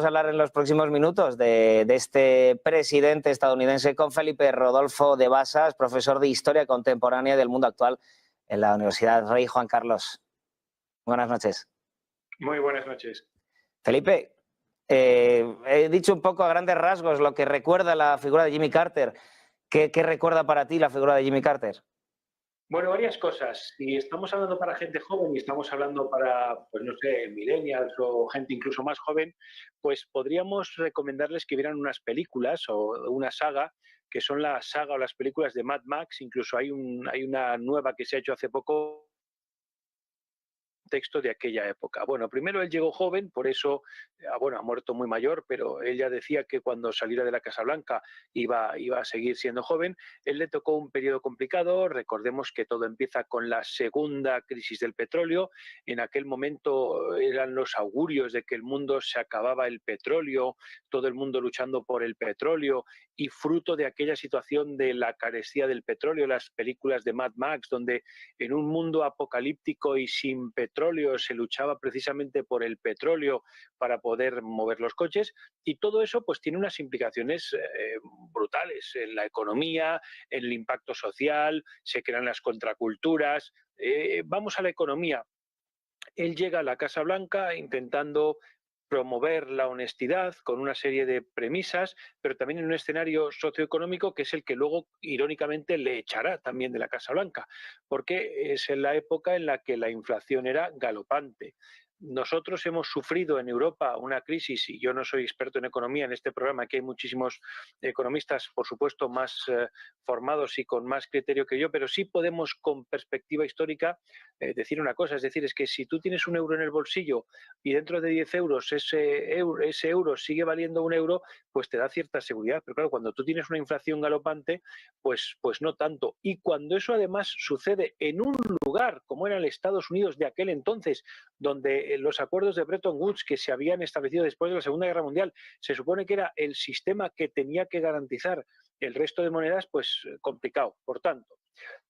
Vamos a hablar en los próximos minutos de este presidente estadounidense con Felipe Rodolfo de Basas, profesor de Historia Contemporánea del Mundo Actual en la Universidad Rey Juan Carlos. Buenas noches. Muy buenas noches. Felipe, he dicho un poco a grandes rasgos lo que recuerda la figura de Jimmy Carter. ¿Qué recuerda para ti la figura de Jimmy Carter? Bueno, varias cosas. Si estamos hablando para gente joven y estamos hablando para, pues no sé, millennials o gente incluso más joven, pues podríamos recomendarles que vieran unas películas o una saga, que son la saga o las películas de Mad Max. Incluso hay una nueva que se ha hecho hace poco, texto de aquella época. Bueno, primero él llegó joven, por eso, bueno, ha muerto muy mayor, pero él ya decía que cuando saliera de la Casa Blanca iba a seguir siendo joven. Él le tocó un periodo complicado, recordemos que todo empieza con la segunda crisis del petróleo. En aquel momento eran los augurios de que el mundo se acababa el petróleo, todo el mundo luchando por el petróleo, y fruto de aquella situación de la carestía del petróleo, las películas de Mad Max, donde en un mundo apocalíptico y sin petróleo se luchaba precisamente por el petróleo para poder mover los coches, y todo eso pues tiene unas implicaciones brutales en la economía, en el impacto social, se crean las contraculturas. Vamos a la economía. Él llega a la Casa Blanca intentando promover la honestidad con una serie de premisas, pero también en un escenario socioeconómico que es el que luego, irónicamente, le echará también de la Casa Blanca, porque es en la época en la que la inflación era galopante. Nosotros hemos sufrido en Europa una crisis, y yo no soy experto en economía en este programa, aquí hay muchísimos economistas, por supuesto, más formados y con más criterio que yo, pero sí podemos, con perspectiva histórica, decir una cosa, es decir, es que si tú tienes un euro en el bolsillo y dentro de 10 euros ese euro sigue valiendo un euro, pues te da cierta seguridad. Pero claro, cuando tú tienes una inflación galopante, pues no tanto. Y cuando eso además sucede en un lugar como era el Estados Unidos de aquel entonces, donde los acuerdos de Bretton Woods que se habían establecido después de la Segunda Guerra Mundial, se supone que era el sistema que tenía que garantizar el resto de monedas, pues complicado. Por tanto,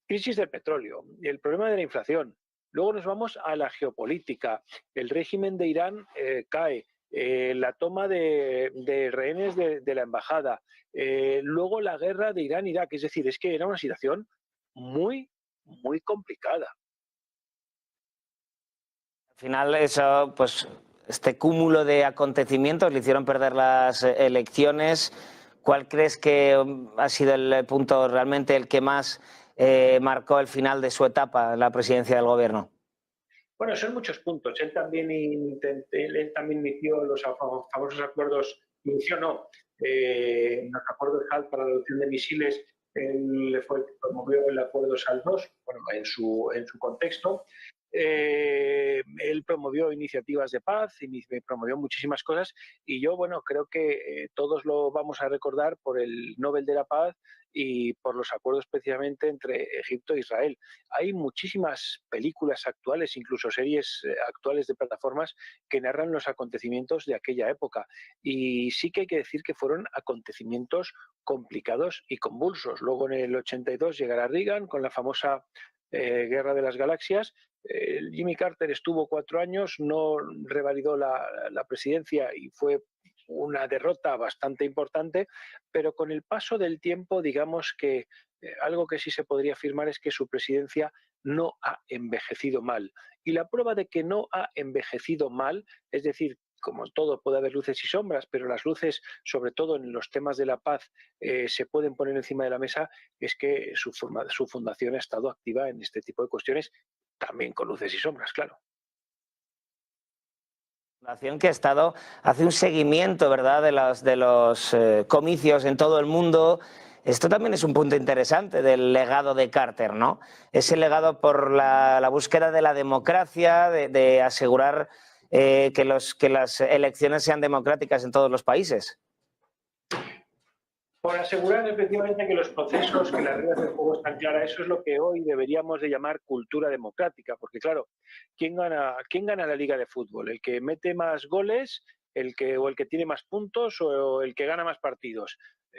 crisis del petróleo, el problema de la inflación. Luego nos vamos a la geopolítica. El régimen de Irán cae. La toma de rehenes de la embajada. Luego la guerra de Irán-Irak. Es decir, es que era una situación muy, muy complicada. Al final eso, pues este cúmulo de acontecimientos le hicieron perder las elecciones. ¿Cuál crees que ha sido el punto realmente el que más marcó el final de su etapa en la presidencia del gobierno? Bueno, son muchos puntos. Él también inició los famosos acuerdos, los acuerdos SALT para la adopción de misiles. Él fue el que promovió el acuerdo SALT II, bueno, en su contexto. Él promovió iniciativas de paz, promovió muchísimas cosas, y yo, bueno, creo que todos lo vamos a recordar por el Nobel de la Paz y por los acuerdos especialmente entre Egipto e Israel. Hay muchísimas películas actuales, incluso series actuales de plataformas, que narran los acontecimientos de aquella época, y sí que hay que decir que fueron acontecimientos complicados y convulsos. Luego en el 82 llegará Reagan con la famosa Guerra de las Galaxias. Jimmy Carter estuvo 4 años, no revalidó la presidencia y fue una derrota bastante importante, pero con el paso del tiempo, digamos que algo que sí se podría afirmar es que su presidencia no ha envejecido mal. Y la prueba de que no ha envejecido mal, es decir, como todo puede haber luces y sombras, pero las luces, sobre todo en los temas de la paz, se pueden poner encima de la mesa, es que su fundación ha estado activa en este tipo de cuestiones, también con luces y sombras, claro. Fundación que ha estado, hace un seguimiento, ¿verdad?, de los comicios en todo el mundo. Esto también es un punto interesante del legado de Carter, ¿no? Ese legado por la búsqueda de la democracia, de asegurar que las elecciones sean democráticas en todos los países. Por asegurar efectivamente que los procesos, que las reglas del juego están claras, eso es lo que hoy deberíamos de llamar cultura democrática, porque claro, ¿quién gana la liga de fútbol? ¿El que mete más goles o el que tiene más puntos o el que gana más partidos.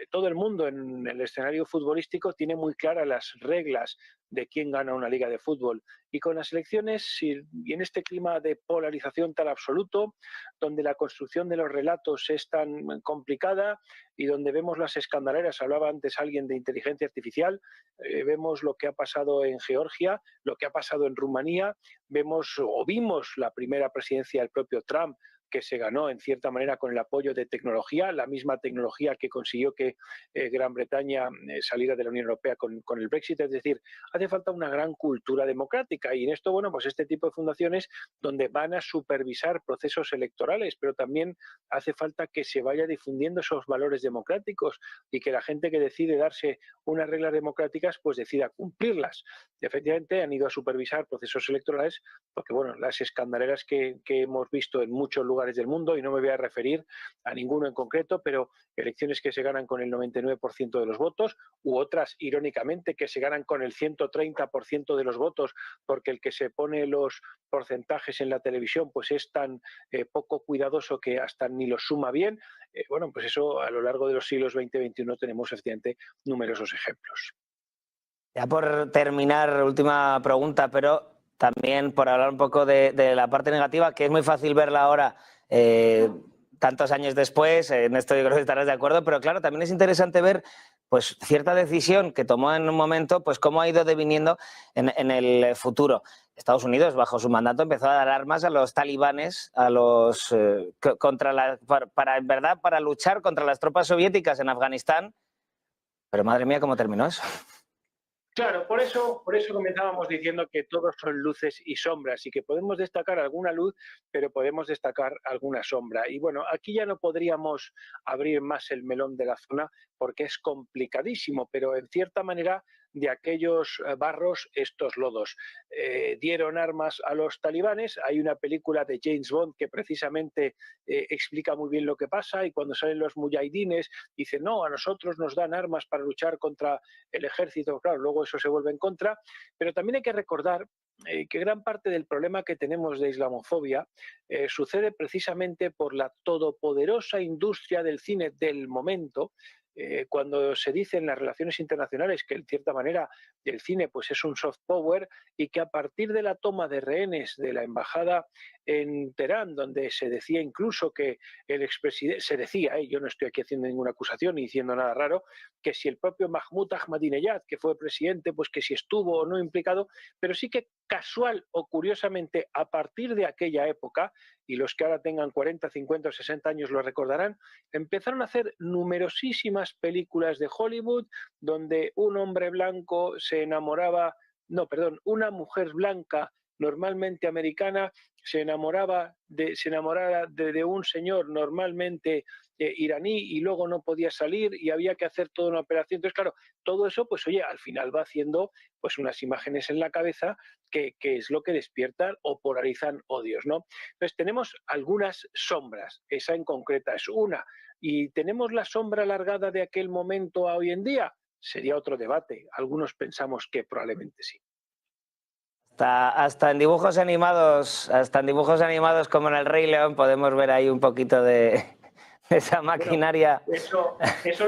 Todo el mundo en el escenario futbolístico tiene muy claras las reglas de quién gana una liga de fútbol. Y con las elecciones, y en este clima de polarización tan absoluto, donde la construcción de los relatos es tan complicada y donde vemos las escandaleras, hablaba antes alguien de inteligencia artificial, vemos lo que ha pasado en Georgia, lo que ha pasado en Rumanía, vimos la primera presidencia del propio Trump, que se ganó en cierta manera con el apoyo de tecnología, la misma tecnología que consiguió que Gran Bretaña saliera de la Unión Europea con el Brexit. Es decir, hace falta una gran cultura democrática y en esto, bueno, pues este tipo de fundaciones donde van a supervisar procesos electorales, pero también hace falta que se vaya difundiendo esos valores democráticos y que la gente que decide darse unas reglas democráticas pues decida cumplirlas. Y efectivamente han ido a supervisar procesos electorales porque, bueno, las escandaleras que hemos visto en muchos lugares del mundo, y no me voy a referir a ninguno en concreto, pero elecciones que se ganan con el 99% de los votos, u otras, irónicamente, que se ganan con el 130% de los votos, porque el que se pone los porcentajes en la televisión pues es tan poco cuidadoso que hasta ni los suma bien. Bueno, pues eso a lo largo de los siglos XX y XXI tenemos efectivamente numerosos ejemplos. Ya por terminar, última pregunta, pero también por hablar un poco de la parte negativa, que es muy fácil verla ahora, tantos años después, en esto yo creo que estarás de acuerdo, pero claro, también es interesante ver pues cierta decisión que tomó en un momento, pues cómo ha ido deviniendo en el futuro. Estados Unidos, bajo su mandato, empezó a dar armas a los talibanes, en verdad, para luchar contra las tropas soviéticas en Afganistán. Pero madre mía, ¿cómo terminó eso? Claro, por eso comenzábamos diciendo que todos son luces y sombras y que podemos destacar alguna luz, pero podemos destacar alguna sombra. Y bueno, aquí ya no podríamos abrir más el melón de la zona porque es complicadísimo, pero en cierta manera de aquellos barros estos lodos. Dieron armas a los talibanes, hay una película de James Bond que precisamente explica muy bien lo que pasa y cuando salen los mujahidines dicen no, a nosotros nos dan armas para luchar contra el ejército, claro, luego eso se vuelve en contra, pero también hay que recordar que gran parte del problema que tenemos de islamofobia sucede precisamente por la todopoderosa industria del cine del momento. Cuando se dice en las relaciones internacionales que en cierta manera el cine pues es un soft power y que a partir de la toma de rehenes de la embajada en Teherán, donde se decía incluso que el expresidente, se decía, yo no estoy aquí haciendo ninguna acusación ni diciendo nada raro, que si el propio Mahmoud Ahmadinejad, que fue presidente, pues que si estuvo o no implicado, pero sí que casual o curiosamente a partir de aquella época, y los que ahora tengan 40, 50 o 60 años lo recordarán, empezaron a hacer numerosísimas películas de Hollywood donde un hombre blanco se enamoraba, no, perdón, una mujer blanca normalmente americana se enamoraba de un señor normalmente iraní y luego no podía salir y había que hacer toda una operación. Entonces, claro, todo eso, pues oye, al final va haciendo pues unas imágenes en la cabeza que es lo que despiertan o polarizan odios, ¿no? Entonces, tenemos algunas sombras, esa en concreta es una, y tenemos la sombra alargada de aquel momento a hoy en día, sería otro debate. Algunos pensamos que probablemente sí. Hasta en dibujos animados, como en El Rey León, podemos ver ahí un poquito de esa maquinaria. Bueno, eso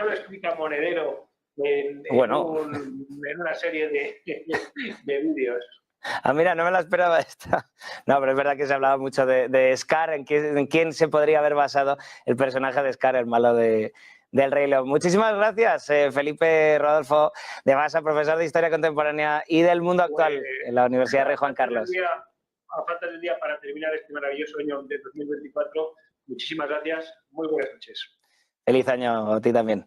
lo explica Monedero en una serie de vídeos. Ah, mira, no me la esperaba esta. No, pero es verdad que se hablaba mucho de Scar, en quién se podría haber basado el personaje de Scar, el malo del Rey León. Muchísimas gracias, Felipe Rodolfo de Basa, profesor de Historia Contemporánea y del Mundo Actual en la Universidad Rey Juan Carlos. A falta de un día para terminar este maravilloso año de 2024, muchísimas gracias, muy buenas noches. Feliz año a ti también.